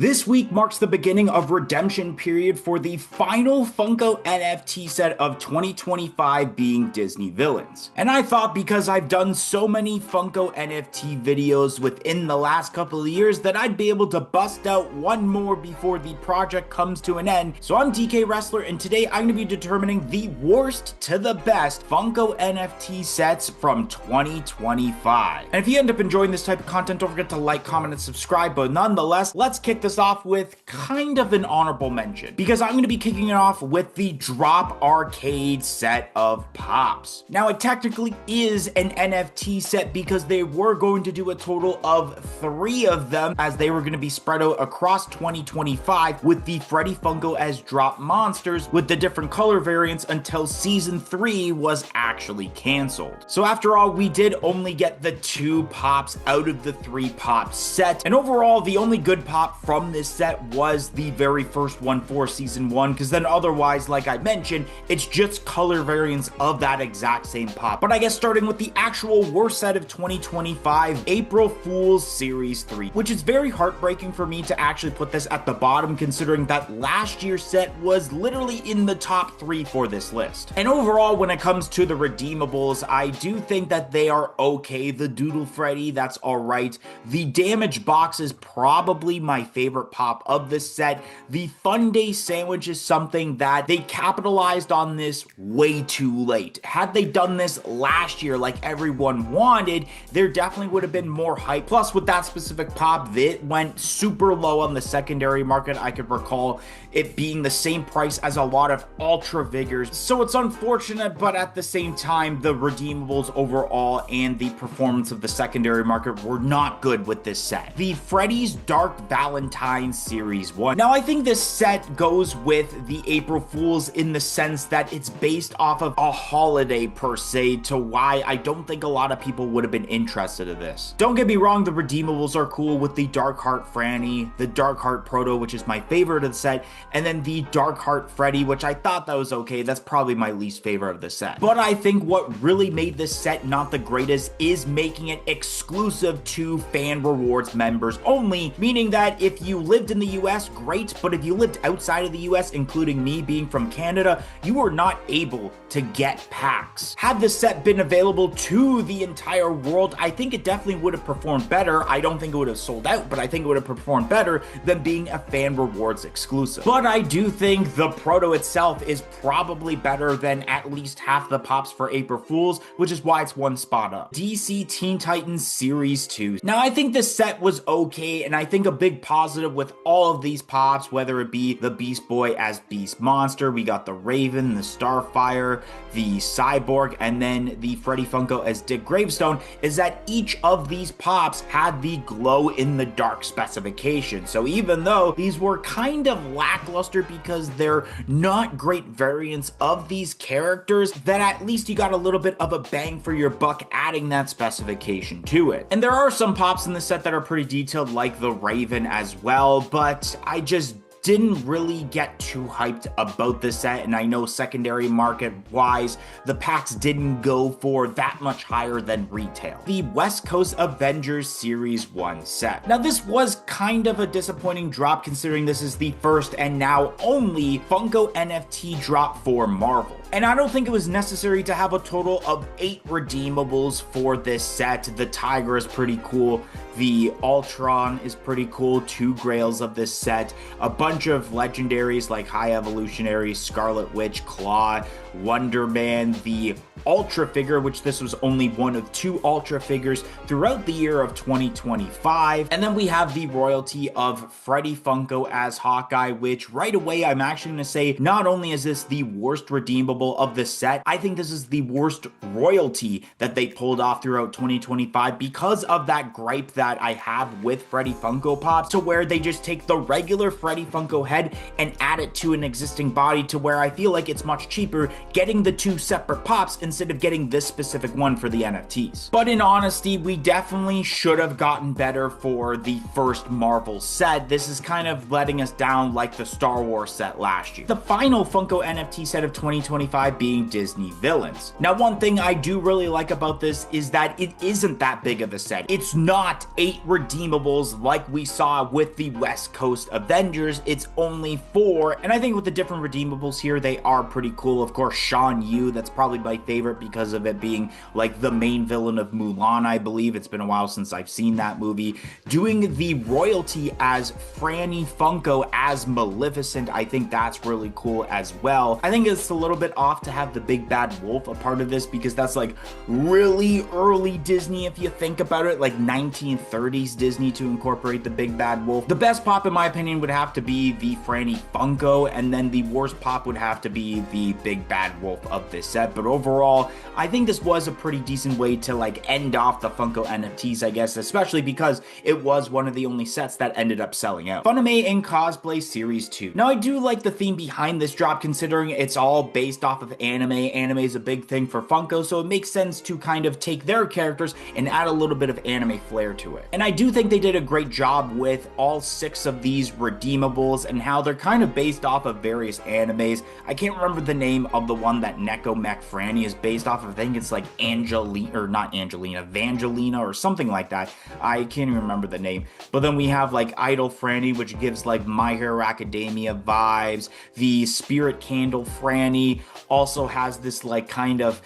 This week marks the beginning of redemption period for the final Funko NFT set of 2025 being Disney villains. And I thought because I've done so many Funko NFT videos within the last couple of years that I'd be able to bust out one more before the project comes to an end. So I'm DK Wrestler, and today I'm going to be determining the worst to the best Funko NFT sets from 2025. And if you end up enjoying this type of content, don't forget to like, comment, and subscribe. But nonetheless, let's kick this off with kind of an honorable mention, because I'm going to be kicking it off with the Drop Arcade set of Pops. Now, it technically is an NFT set because they were going to do a total of 3 of them, as they were going to be spread out across 2025 with the Freddy Funko as Drop Monsters with the different color variants until season 3 was actually canceled. So after all, we did only get the 2 Pops out of the 3 Pop set, and overall the only good Pop from this set was the very first one for season 1, because then otherwise, like I mentioned, it's just color variants of that exact same Pop. But I guess starting with the actual worst set of 2025, April Fool's Series 3, which is very heartbreaking for me to actually put this at the bottom, considering that last year's set was literally in the top 3 for this list. And overall, when it comes to the redeemables, I do think that they are okay. The Doodle Freddy, that's alright. The Damage Box is probably my favorite Pop of this set. The Fun Day Sandwich is something that they capitalized on this way too late. Had they done this last year like everyone wanted, there definitely would have been more hype. Plus, with that specific Pop, it went super low on the secondary market. I could recall it being the same price as a lot of Ultra Vigors. So it's unfortunate, but at the same time, the redeemables overall and the performance of the secondary market were not good with this set. The Freddy's Dark Valentine Series 1. Now, I think this set goes with the April Fools in the sense that it's based off of a holiday per se, to why I don't think a lot of people would have been interested in this. Don't get me wrong, the redeemables are cool with the Dark Heart Franny, the Dark Heart Proto, which is my favorite of the set, and then the Dark Heart Freddy, which I thought that was okay. That's probably my least favorite of the set. But I think what really made this set not the greatest is making it exclusive to Fan Rewards members only, meaning that if you lived in the US, great, but if you lived outside of the US, including me being from Canada, you were not able to get packs. Had this set been available to the entire world, I think it definitely would have performed better. I don't think it would have sold out, but I think it would have performed better than being a Fan Rewards exclusive. But I do think the Proto itself is probably better than at least half the Pops for April Fools, which is why it's one spot up. DC Teen Titans Series 2. Now, I think this set was okay, and I think a big positive with all of these Pops, whether it be the Beast Boy as Beast Monster, we got the Raven, the Starfire, the Cyborg, and then the Freddy Funko as Dick Gravestone, is that each of these Pops had the glow in the dark specification. So even though these were kind of lackluster because they're not great variants of these characters, that at least you got a little bit of a bang for your buck adding that specification to it. And there are some Pops in the set that are pretty detailed, like the Raven as well, but I just didn't really get too hyped about this set, and I know secondary market wise the packs didn't go for that much higher than retail. The West Coast Avengers Series 1 set. Now, this was kind of a disappointing drop considering this is the first and now only Funko NFT drop for Marvel. And I don't think it was necessary to have a total of 8 redeemables for this set. The Tiger is pretty cool. The Ultron is pretty cool. 2 Grails of this set. A bunch of legendaries like High Evolutionary, Scarlet Witch, Claw, Wonder Man, the Ultra figure, which this was only one of 2 Ultra figures throughout the year of 2025. And then we have the royalty of Freddy Funko as Hawkeye, which right away I'm actually going to say not only is this the worst redeemable of the set, I think this is the worst royalty that they pulled off throughout 2025 because of that gripe that I have with Freddy Funko Pops, to where they just take the regular Freddy Funko head and add it to an existing body, to where I feel like it's much cheaper getting the 2 separate Pops instead of getting this specific one for the NFTs. But in honesty, we definitely should have gotten better for the first Marvel set. This is kind of letting us down like the Star Wars set last year. The final Funko NFT set of 2025 being Disney villains. Now, one thing I do really like about this is that it isn't that big of a set. It's not 8 redeemables like we saw with the West Coast Avengers. It's only 4, and I think with the different redeemables here, they are pretty cool. Of course, Shan Yu, that's probably my favorite because of it being like the main villain of Mulan, I believe. It's been a while since I've seen that movie. Doing the royalty as Franny Funko as Maleficent, I think that's really cool as well. I think it's a little bit off to have the Big Bad Wolf a part of this because that's like really early Disney if you think about it, like 1930s Disney to incorporate the Big Bad Wolf. The best pop in my opinion would have to be the Franny Funko, and then the worst pop would have to be the Big Bad Wolf of this set. But overall, I think this was a pretty decent way to like end off the Funko NFTs, I guess, especially because it was one of the only sets that ended up selling out. Funimation in Cosplay Series 2. Now I do like the theme behind this drop considering it's all based off of anime. Anime is a big thing for Funko, so it makes sense to kind of take their characters and add a little bit of anime flair to it. And I do think they did a great job with all 6 of these redeemables and how they're kind of based off of various animes. I can't remember the name of the one that Neko Mech Franny is based off of. I think it's like Angelina, or not Angelina, Vangelina or something like that. I can't even remember the name. But then we have like Idol Franny, which gives like My Hero Academia vibes. The Spirit Candle Franny also has this like kind of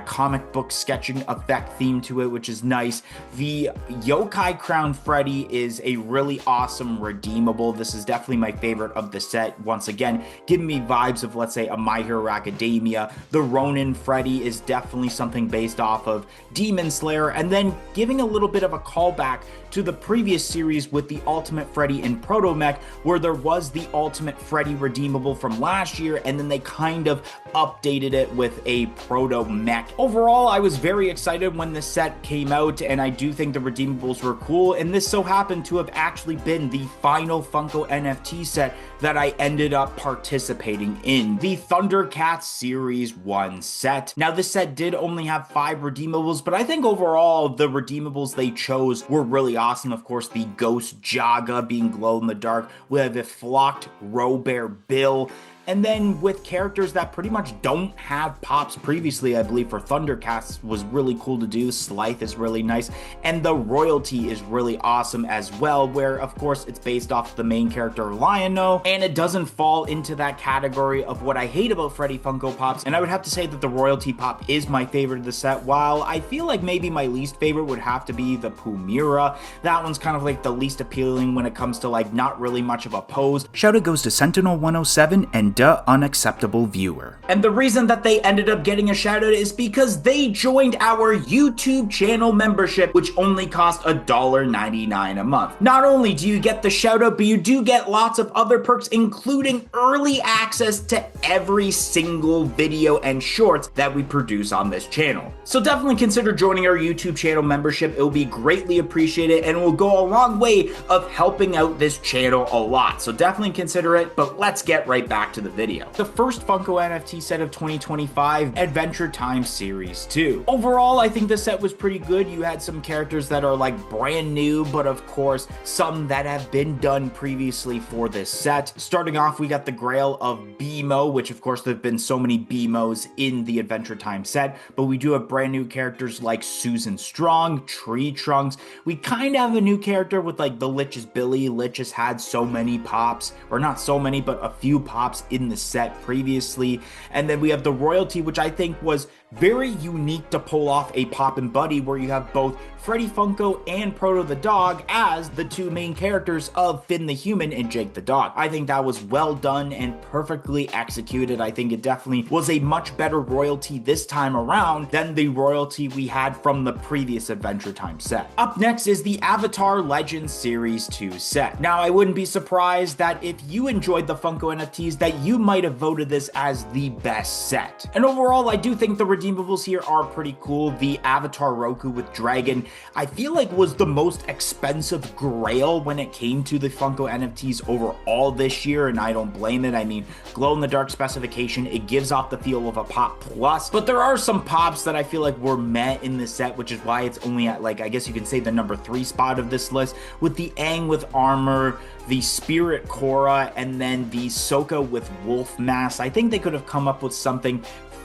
comic book sketching effect theme to it, which is nice. The Yokai Crown Freddy is a really awesome redeemable. This is definitely my favorite of the set. Once again, giving me vibes of, let's say, a My Hero Academia. The Ronin Freddy is definitely something based off of Demon Slayer, and then giving a little bit of a callback to the previous series with the Ultimate Freddy and Proto Mech, where there was the Ultimate Freddy redeemable from last year, and then they kind of updated it with a Proto Mech. Overall, I was very excited when this set came out, and I do think the redeemables were cool, and this so happened to have actually been the final Funko NFT set that I ended up participating in, the Thundercats Series 1 set. Now, this set did only have 5 redeemables, but I think overall the redeemables they chose were really awesome. Of course, the Ghost Jaga being glow in the dark. We have a flocked Robert Bill. And then with characters that pretty much don't have pops previously, I believe for Thundercats was really cool to do. Slythe is really nice. And the royalty is really awesome as well, where of course it's based off the main character Lion-O, and it doesn't fall into that category of what I hate about Freddy Funko Pops. And I would have to say that the royalty pop is my favorite of the set, while I feel like maybe my least favorite would have to be the Pumira. That one's kind of like the least appealing when it comes to like not really much of a pose. Shout out goes to Sentinel107 and Unacceptable Viewer. And the reason that they ended up getting a shout out is because they joined our YouTube channel membership, which only cost $1.99 a month. Not only do you get the shout out, but you do get lots of other perks, including early access to every single video and shorts that we produce on this channel. So definitely consider joining our YouTube channel membership. It will be greatly appreciated and will go a long way of helping out this channel a lot. So definitely consider it, but let's get right back to the video. The first Funko NFT set of 2025, Adventure Time Series 2. Overall, I think the set was pretty good. You had some characters that are like brand new, but of course, some that have been done previously for this set. Starting off, we got the Grail of BMO, which of course there have been so many BMOs in the Adventure Time set, but we do have brand new characters like Susan Strong, Tree Trunks. We kind of have a new character with like the Lich's Billy. Lich has had so many pops, or not so many, but a few pops in the set previously. And then we have the royalty, which I think was very unique to pull off a Pop and Buddy, where you have both Freddy Funko and Proto the Dog as the two main characters of Finn the Human and Jake the Dog. I think that was well done and perfectly executed. I think it definitely was a much better royalty this time around than the royalty we had from the previous Adventure Time set. Up next is the Avatar Legends Series 2 set. Now, I wouldn't be surprised that if you enjoyed the Funko NFTs that you might have voted this as the best set. And overall, I do think the redeemables here are pretty cool. The Avatar Roku with Dragon, I feel like was the most expensive grail when it came to the Funko NFTs overall this year, and I don't blame it. I mean, glow-in-the-dark specification, it gives off the feel of a Pop Plus, but there are some pops that I feel like were met in this set, which is why it's only at, like, I guess you can say the number 3 spot of this list, with the Aang with armor, the Spirit Korra, and then the Sokka with wolf mask. I think they could have come up with something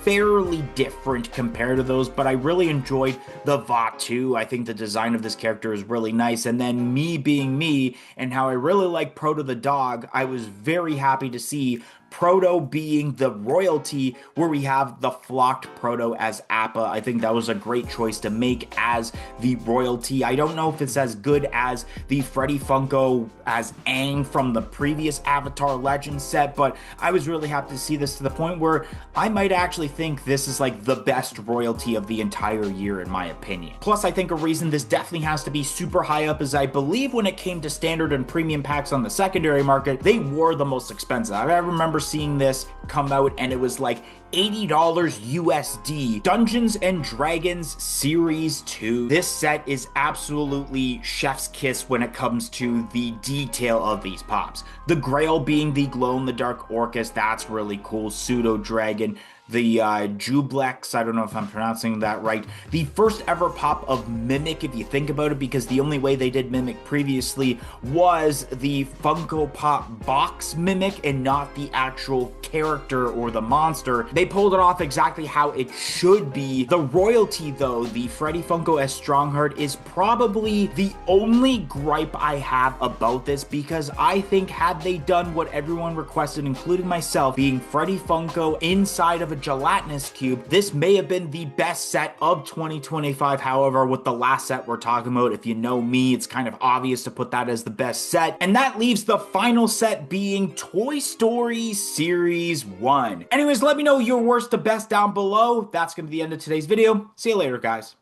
fairly different compared to those, but I really enjoyed the Vatu. I think the design of this character is really nice. And then me being me and how I really like Proto the dog, I was very happy to see Proto being the royalty where we have the flocked Proto as Appa. I think that was a great choice to make as the royalty. I don't know if it's as good as the Freddy Funko as Aang from the previous Avatar Legends set, but I was really happy to see this to the point where I might actually think this is like the best royalty of the entire year in my opinion. Plus, I think a reason this definitely has to be super high up is I believe when it came to standard and premium packs on the secondary market, they were the most expensive. I remember seeing this come out and it was like $80 USD. Dungeons and Dragons Series 2. This set is absolutely chef's kiss when it comes to the detail of these pops. The Grail being the glow-in-the-dark Orcus, that's really cool. Pseudo Dragon. The Jublex, I don't know if I'm pronouncing that right. The first ever pop of Mimic, if you think about it, because the only way they did Mimic previously was the Funko Pop box Mimic and not the actual character or the monster. They pulled it off exactly how it should be. The royalty, though, the Freddy Funko as Strongheart, is probably the only gripe I have about this, because I think had they done what everyone requested, including myself, being Freddy Funko inside of a gelatinous cube, this may have been the best set of 2025. However, with the last set we're talking about, if you know me, it's kind of obvious to put that as the best set. And that leaves the final set being Toy Story Series 1. Anyways, let me know your worst to best down below. That's going to be the end of today's video. See you later, guys.